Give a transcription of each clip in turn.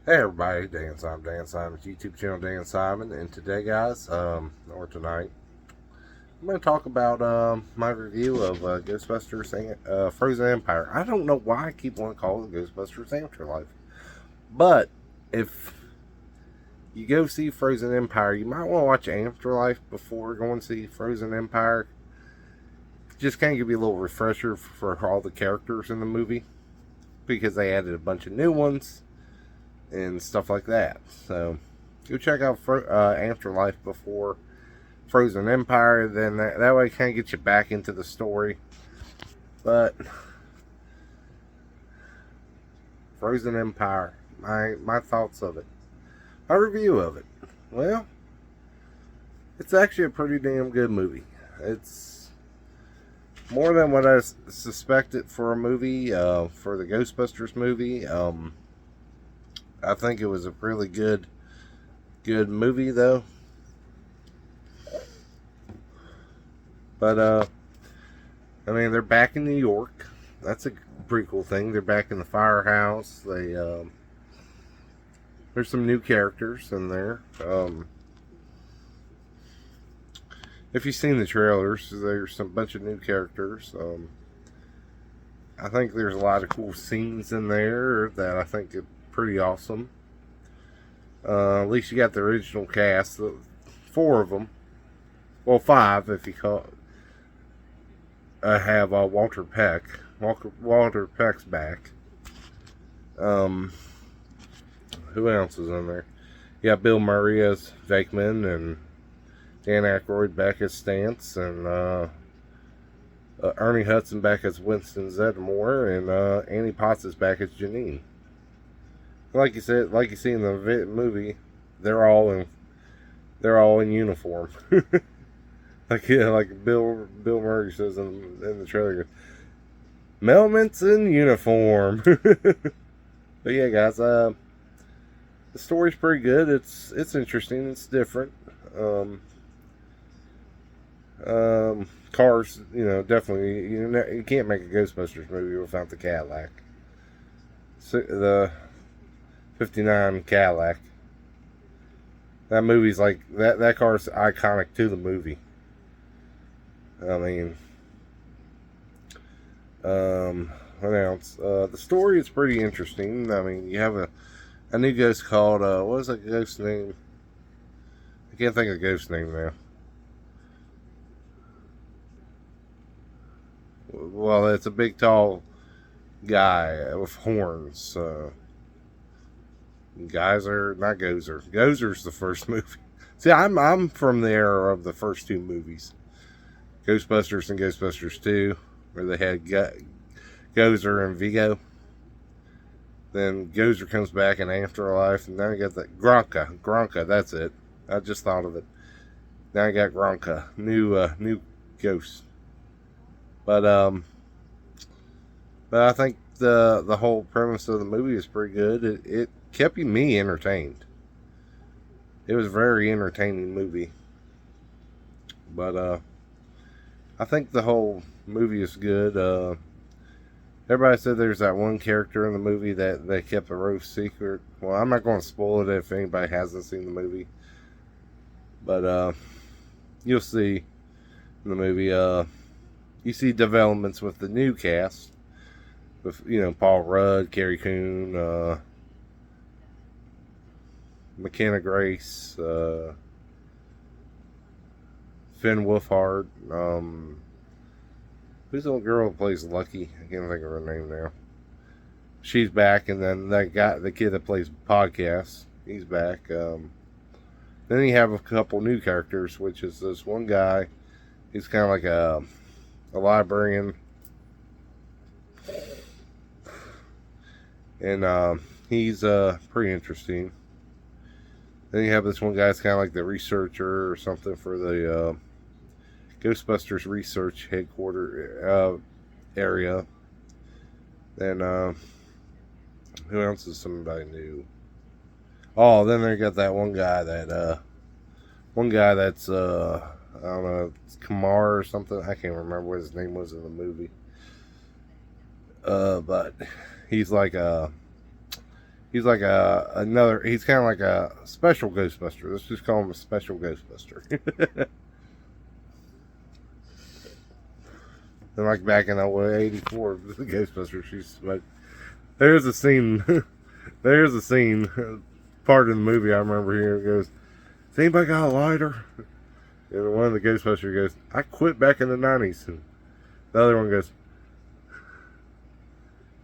Hey everybody, Dan Simon's YouTube channel, Dan Simon, and today, guys, or tonight, I'm going to talk about my review of Ghostbusters Frozen Empire. I don't know why I keep wanting to call it Ghostbusters Afterlife, but if you go see Frozen Empire, you might want to watch Afterlife before going to see Frozen Empire. Just kind of give you a little refresher for all the characters in the movie, because they added a bunch of new ones and stuff like that. So go check out Afterlife before Frozen Empire. Then that way, kind of get you back into the story. But Frozen Empire, my thoughts of it, my review of it. Well, it's actually a pretty damn good movie. It's more than what I suspected for a movie, for the Ghostbusters movie. I think it was a really good movie, though. But I mean, they're back in New York. That's a pretty cool thing. They're back in the firehouse. There's some new characters in there. If you've seen the trailers, there's a bunch of new characters. I think there's a lot of cool scenes in there that I think are pretty awesome. At least you got the original cast, four of them. Well, five if you call. Have Walter Peck. Walter Peck's back. Who else is in there? You got Bill Murray as Venkman and Dan Aykroyd back as Stantz, and Ernie Hudson back as Winston Zeddemore, and Annie Potts is back as Janine. Like you said, like you see in the movie, they're all in uniform. like Bill Murray says in the trailer, Melman's in uniform. But yeah, guys, the story's pretty good. It's interesting. It's different. Cars, definitely. You can't make a Ghostbusters movie without the Cadillac. So, the '59 Cadillac. That movie's like that car's iconic to the movie. I mean, what else? The story is pretty interesting. I mean, you have a new ghost called what is that ghost name? I can't think of the ghost name now. Well, it's a big, tall guy with horns. Geyser, not Gozer. Gozer's the first movie. See, I'm from the era of the first two movies, Ghostbusters and Ghostbusters 2, where they had Gozer and Vigo. Then Gozer comes back in Afterlife, and now you got that Gronka. That's it. I just thought of it. Now I got Gronka, new ghost. But I think the whole premise of the movie is pretty good. It kept me entertained. It was a very entertaining movie. But I think the whole movie is good. Everybody said there's that one character in the movie that they kept a roast secret. Well, I'm not going to spoil it if anybody hasn't seen the movie. But you'll see in the movie. You see developments with the new cast. With, Paul Rudd, Carrie Coon, McKenna Grace, Finn Wolfhard. Who's the little girl who plays Lucky? I can't think of her name now. She's back, and then the kid that plays Podcast, he's back. Then you have a couple new characters, which is this one guy. He's kind of like a librarian, and he's pretty interesting. Then you have this one guy that's kind of like the researcher or something for the Ghostbusters research headquarters area. Then who else is somebody new? Oh, then they got that one guy that's I don't know, it's Kamar or something. I can't remember what his name was in the movie. But he's like He's like he's kind of like a special Ghostbuster. Let's just call him a special Ghostbuster. And like back in 84, the Ghostbusters, she's like, there's a scene, part of the movie I remember hearing, it goes, has anybody got a lighter? And one of the Ghostbusters goes, I quit back in the 90s. And the other one goes,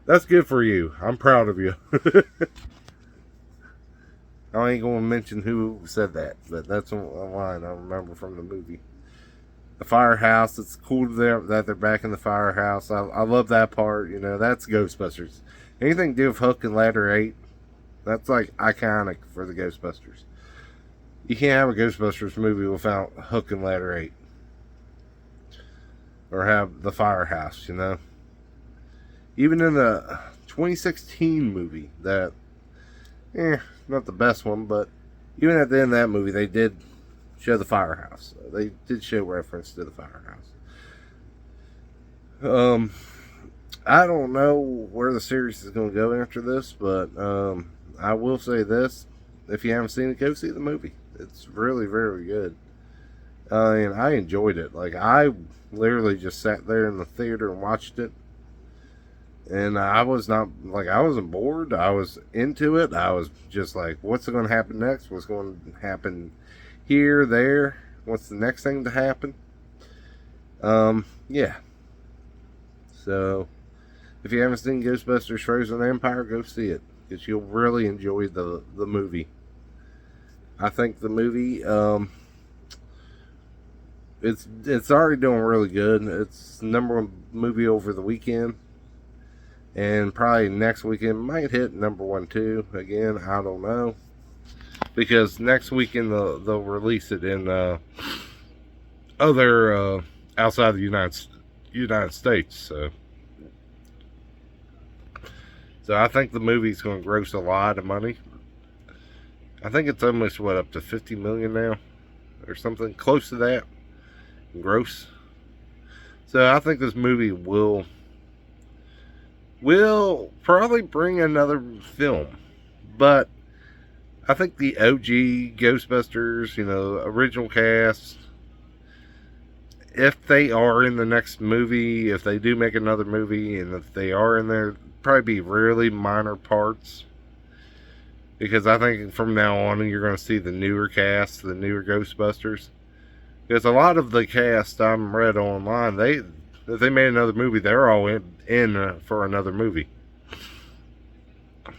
that's good for you. I'm proud of you. I ain't going to mention who said that, but that's a line I remember from the movie. The firehouse, it's cool that they're back in the firehouse. I love that part. You know, that's Ghostbusters. Anything to do with Hook and Ladder 8, that's like iconic for the Ghostbusters. You can't have a Ghostbusters movie without Hook and Ladder 8. Or have the firehouse, you know. Even in the 2016 movie, that, not the best one, but even at the end of that movie, they did show the firehouse. They did show reference to the firehouse. I don't know where the series is going to go after this, but I will say this. If you haven't seen it, go see the movie. It's really, very good. And I enjoyed it. Like, I literally just sat there in the theater and watched it. And I wasn't bored. I was into it. I was just like, what's going to happen next? What's going to happen here, there? What's the next thing to happen? Yeah. So, if you haven't seen Ghostbusters Frozen Empire, go see it. Because you'll really enjoy the movie. I think the movie, it's already doing really good. It's the #1 movie over the weekend. And probably next weekend might hit #1 too. Again, I don't know. Because next weekend they'll release it in other outside the United States. So I think the movie's going to gross a lot of money. I think it's almost up to 50 million now, or something close to that. Gross. So I think this movie will probably bring another film, but I think the OG Ghostbusters, original cast, if they are in the next movie, if they do make another movie, and if they are in there, probably be really minor parts. Because I think from now on, you're going to see the newer cast, the newer Ghostbusters. Because a lot of the cast I'm read online, if they made another movie, they're all in for another movie.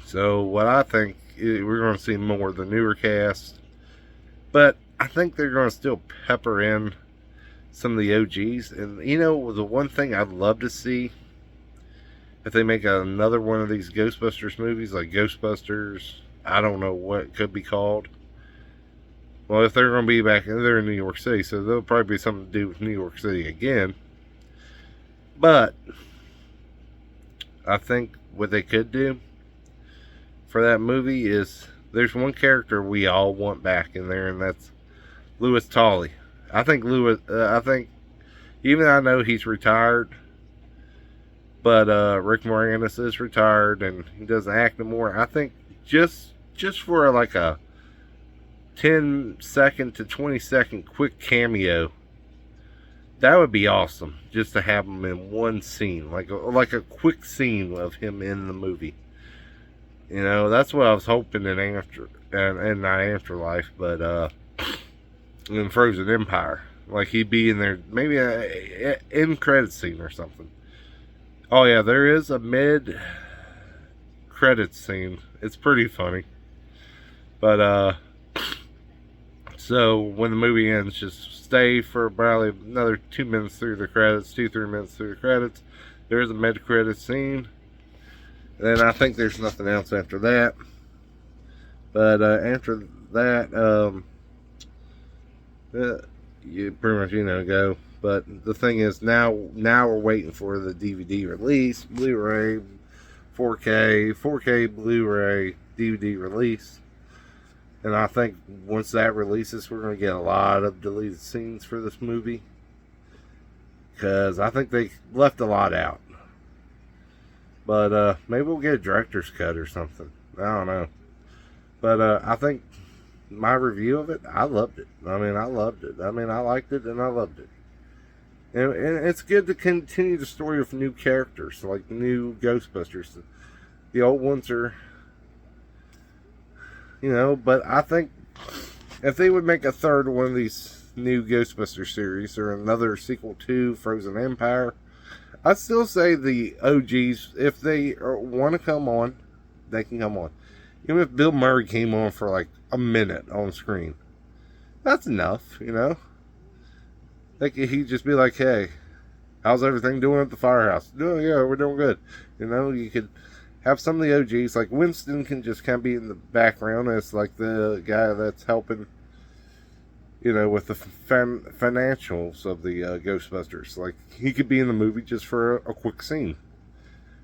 So what I think, we're going to see more of the newer cast. But I think they're going to still pepper in some of the OGs. And the one thing I'd love to see, if they make another one of these Ghostbusters movies, like Ghostbusters, I don't know what it could be called. Well, if they're going to be back, they're in New York City, so there'll probably be something to do with New York City again. But I think what they could do for that movie is, there's one character we all want back in there, and that's Louis Tully. I think even I know he's retired, but Rick Moranis is retired and he doesn't act anymore. I think just for like a 10-second to 20-second quick cameo, that would be awesome. Just to have him in one scene, like a quick scene of him in the movie. That's what I was hoping in not Afterlife, but in Frozen Empire, like he'd be in there, maybe a end credit scene or something. Oh yeah, there is a mid credits scene. It's pretty funny. But so when the movie ends, just stay for probably another 2 minutes through the credits, 2-3 minutes through the credits. There's a mid credits scene. And then I think there's nothing else after that. But after that, you pretty much go. But the thing is, now we're waiting for the DVD release, Blu-ray, 4K Blu-ray, DVD release. And I think once that releases, we're going to get a lot of deleted scenes for this movie. Because I think they left a lot out. But maybe we'll get a director's cut or something. I don't know. But I think my review of it, I loved it. I mean, I loved it. I mean, I liked it and I loved it. And it's good to continue the story of new characters, like new Ghostbusters. The old ones are, but I think if they would make a third one of these new Ghostbuster series or another sequel to Frozen Empire, I'd still say the OGs, if they want to come on, they can come on. Even if Bill Murray came on for like a minute on screen, that's enough, Like he'd just be like, "Hey, how's everything doing at the firehouse?" "Oh yeah, we're doing good." You could have some of the OGs, like Winston, can just kind of be in the background as like the guy that's helping, with the financials of the Ghostbusters. Like he could be in the movie just for a quick scene.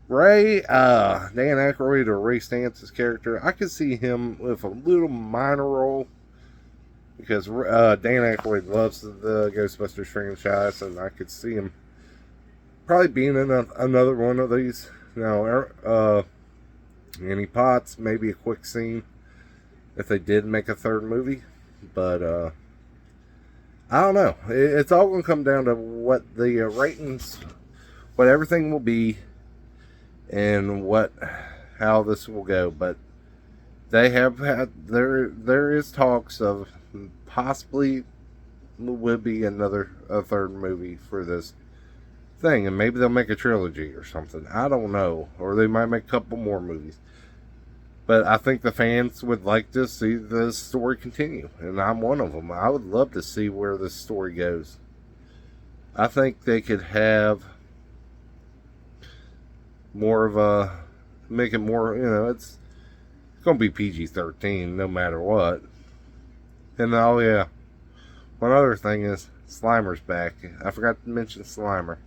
Dan Aykroyd or Ray Stance's character, I could see him with a little minor role because Dan Aykroyd loves the Ghostbusters franchise, and I could see him probably being in another one of these. Annie Potts, maybe a quick scene if they did make a third movie, but I don't know. It's all going to come down to what the ratings, what everything will be, and how this will go. But they have had there is talks of possibly would be a third movie for this thing, and maybe they'll make a trilogy or something. I don't know, or they might make a couple more movies. But I think the fans would like to see the story continue, and I'm one of them. I would love to see where this story goes. I think they could have more of a, make it more, it's going to be PG-13 no matter what. And oh yeah, one other thing is Slimer's back. I forgot to mention Slimer.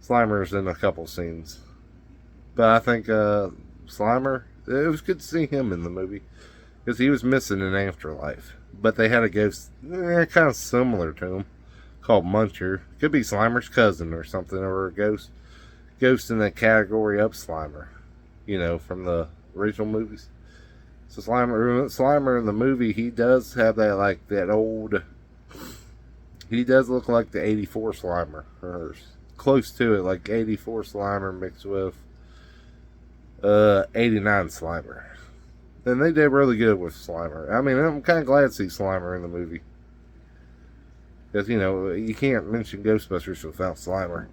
Slimer's in a couple scenes. But I think Slimer, it was good to see him in the movie because he was missing in Afterlife. But they had a ghost kind of similar to him called Muncher. Could be Slimer's cousin or something, or a ghost in the category of Slimer, from the original movies. So Slimer in the movie, he does have that old. He does look like the '84 Slimer, or close to it, like '84 Slimer mixed with '89 Slimer. And they did really good with Slimer. I mean, I'm kind of glad to see Slimer in the movie. Because, you can't mention Ghostbusters without Slimer.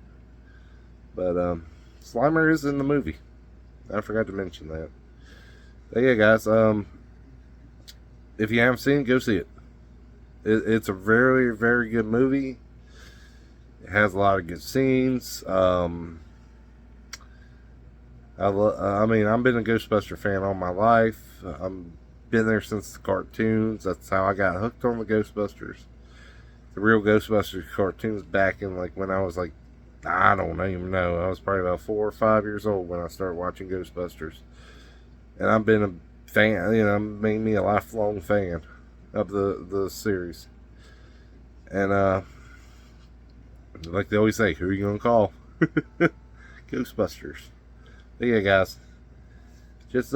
But, Slimer is in the movie. I forgot to mention that. But yeah, guys, if you haven't seen it, go see it. It's a very, very good movie. It has a lot of good scenes. I mean, I've been a Ghostbuster fan all my life. I've been there since the cartoons. That's how I got hooked on the Ghostbusters. The real Ghostbusters cartoons back in when I was I don't even know. I was probably about 4 or 5 years old when I started watching Ghostbusters. And I've been a fan, made me a lifelong fan of the series. And like they always say, who are you gonna call? Ghostbusters. But yeah, guys, just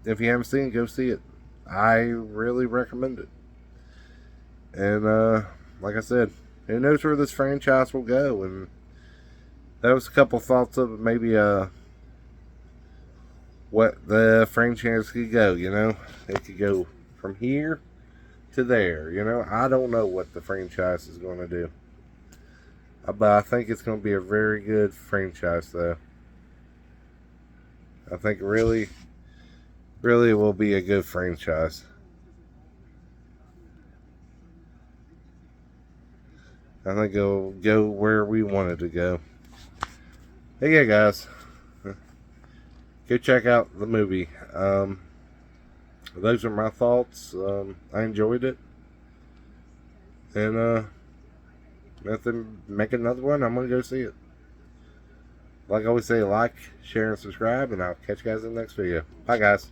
if you haven't seen it, go see it. I really recommend it. And like I said, who knows where this franchise will go? And that was a couple thoughts of maybe what the franchise could go. It could go from here to there. I don't know what the franchise is going to do, but I think it's going to be a very good franchise, though. I think really, really will be a good franchise. I think it'll go where we want it to go. Hey, yeah, guys, go check out the movie. Those are my thoughts. I enjoyed it, and if they make another one, I'm gonna go see it. Like I always say, like, share, and subscribe, and I'll catch you guys in the next video. Bye, guys.